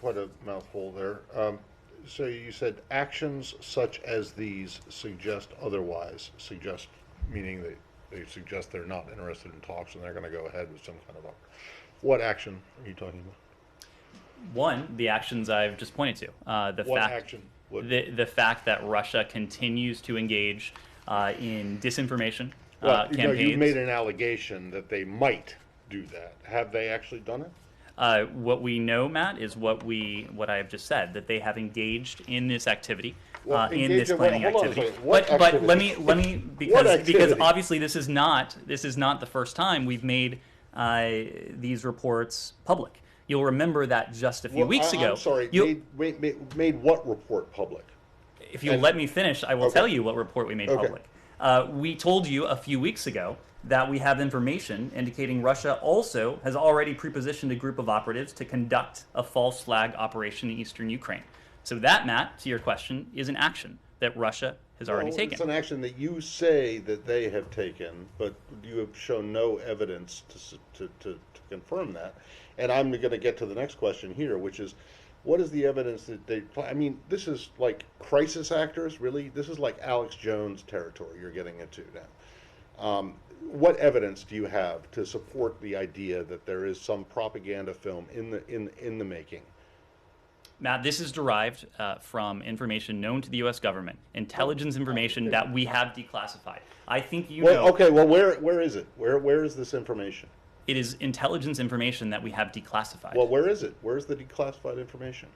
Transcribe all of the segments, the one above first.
quite a mouthful there. So you said actions such as these suggest otherwise. Suggest meaning they suggest they're not interested in talks and they're going to go ahead with some kind of what action are you talking about? One, the actions I've just pointed to. What action? The fact that Russia continues to engage in disinformation campaigns. You made an allegation that they might do that. Have they actually done it? What we know, Matt, is what I have just said, that they have engaged in this activity, in this planning activity. But let me because obviously this is not the first time we've made these reports public. You'll remember that just a few weeks ago. I'm sorry, made what report public? If you'll let me finish, I will tell you what report we made public. We told you a few weeks ago that we have information indicating Russia also has already prepositioned a group of operatives to conduct a false flag operation in eastern Ukraine. So that, Matt, to your question, is an action that Russia has already taken. It's an action that you say that they have taken, but you have shown no evidence to confirm that. And I'm going to get to the next question here, which is, what is the evidence that they... I mean, this is like crisis actors, really? This is like Alex Jones territory you're getting into now. What evidence do you have to support the idea that there is some propaganda film in the making? Matt, this is derived from information known to the U.S. government, intelligence information that we have declassified. I think you know... Okay, well, where is it? Where is this information? It is intelligence information that we have declassified. Well, where is it? Where's the declassified information?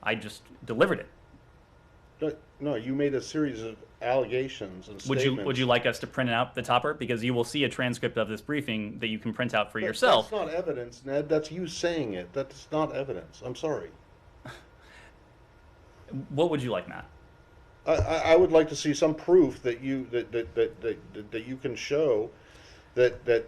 I just delivered it. No, you made a series of allegations and statements. Would you like us to print out the topper? Because you will see a transcript of this briefing that you can print out for yourself. That's not evidence, Ned. That's you saying it. That's not evidence. I'm sorry. What would you like, Matt? I would like to see some proof that you you can show that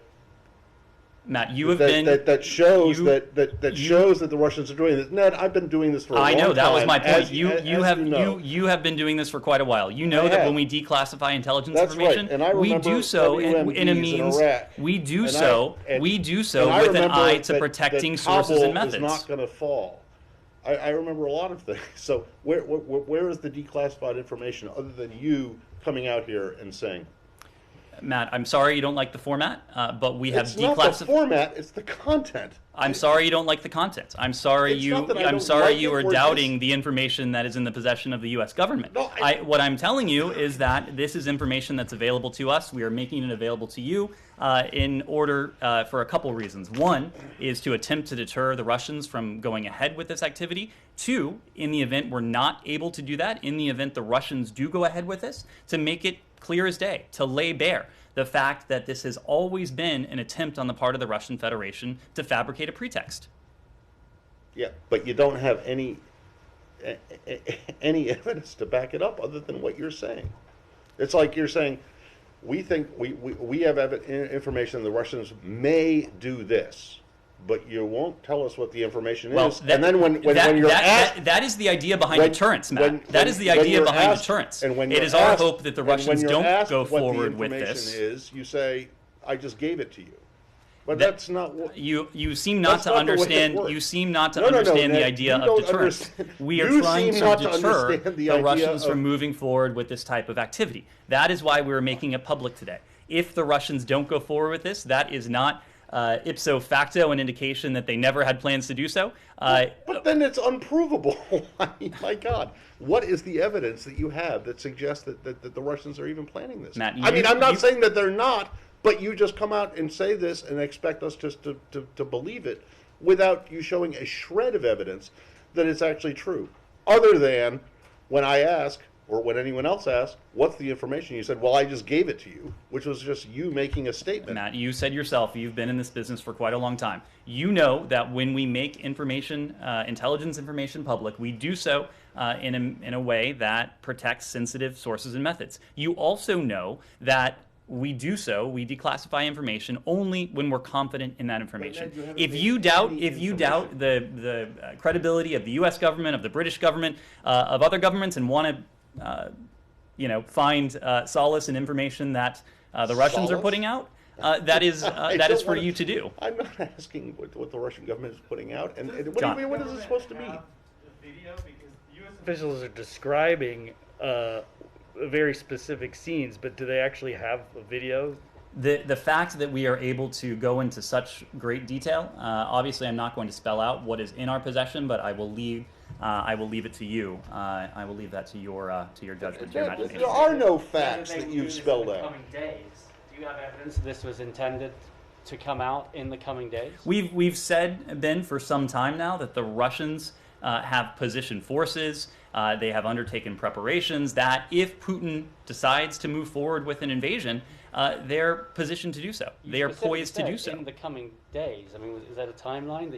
Matt, you have been that shows that the Russians are doing this. Ned, I've been doing this for a long time. I know, that was my point. You have been doing this for quite a while. You know that when we declassify intelligence information, we do so in a means we do so with an eye to protecting sources and methods. Is not going to fall. I remember a lot of things. So where is the declassified information other than you coming out here and saying? Matt, I'm sorry you don't like the format, but we have declassified. It's not the format; it's the content. I'm sorry you don't like the content. I'm sorry you are doubting the information that is in the possession of the U.S. government. No, what I'm telling you is that this is information that's available to us. We are making it available to you in order for a couple reasons. One is to attempt to deter the Russians from going ahead with this activity. Two, in the event we're not able to do that, in the event the Russians do go ahead with this, to make it clear as day, to lay bare the fact that this has always been an attempt on the part of the Russian Federation to fabricate a pretext. Yeah, but you don't have any evidence to back it up other than what you're saying. It's like you're saying, we think we have information the Russians may do this, but you won't tell us what the information is. And then when you're asked... That is the idea behind deterrence, Matt. That is the idea behind deterrence. It is our hope that the Russians don't go forward with this. You say, I just gave it to you. But that's not what... You seem not to understand. You seem not to understand the idea of deterrence. We are trying to deter the Russians from moving forward with this type of activity. That is why we're making it public today. If the Russians don't go forward with this, that is not... ipso facto an indication that they never had plans to do so. But then it's unprovable. I mean, my God. What is the evidence that you have that suggests that the Russians are even planning this? Matt, I'm not saying that they're not, but you just come out and say this and expect us just to believe it without you showing a shred of evidence that it's actually true. Other than when I ask, or when anyone else asked, what's the information? You said, well, I just gave it to you, which was just you making a statement. Matt, you said yourself, you've been in this business for quite a long time. You know that when we make information, intelligence information public, we do so in a way that protects sensitive sources and methods. You also know that we declassify information only when we're confident in that information. If you doubt the credibility of the U.S. government, of the British government, of other governments, and want to find solace in information that the Russians are putting out, that is for you to do. I'm not asking what the Russian government is putting out, and what does it supposed to mean? video because U.S. officials are describing very specific scenes, but do they actually have a video? The fact that we are able to go into such great detail, obviously I'm not going to spell out what is in our possession, but I will leave it to you. I will leave that to your judgment, to your imagination. There are no facts that you've spelled out. Coming days. Do you have evidence that this was intended to come out in the coming days? We've said, Ben, for some time now that the Russians have positioned forces. They have undertaken preparations that if Putin decides to move forward with an invasion, they're positioned to do so. They are poised to do so. In the coming days. I mean, is that a timeline that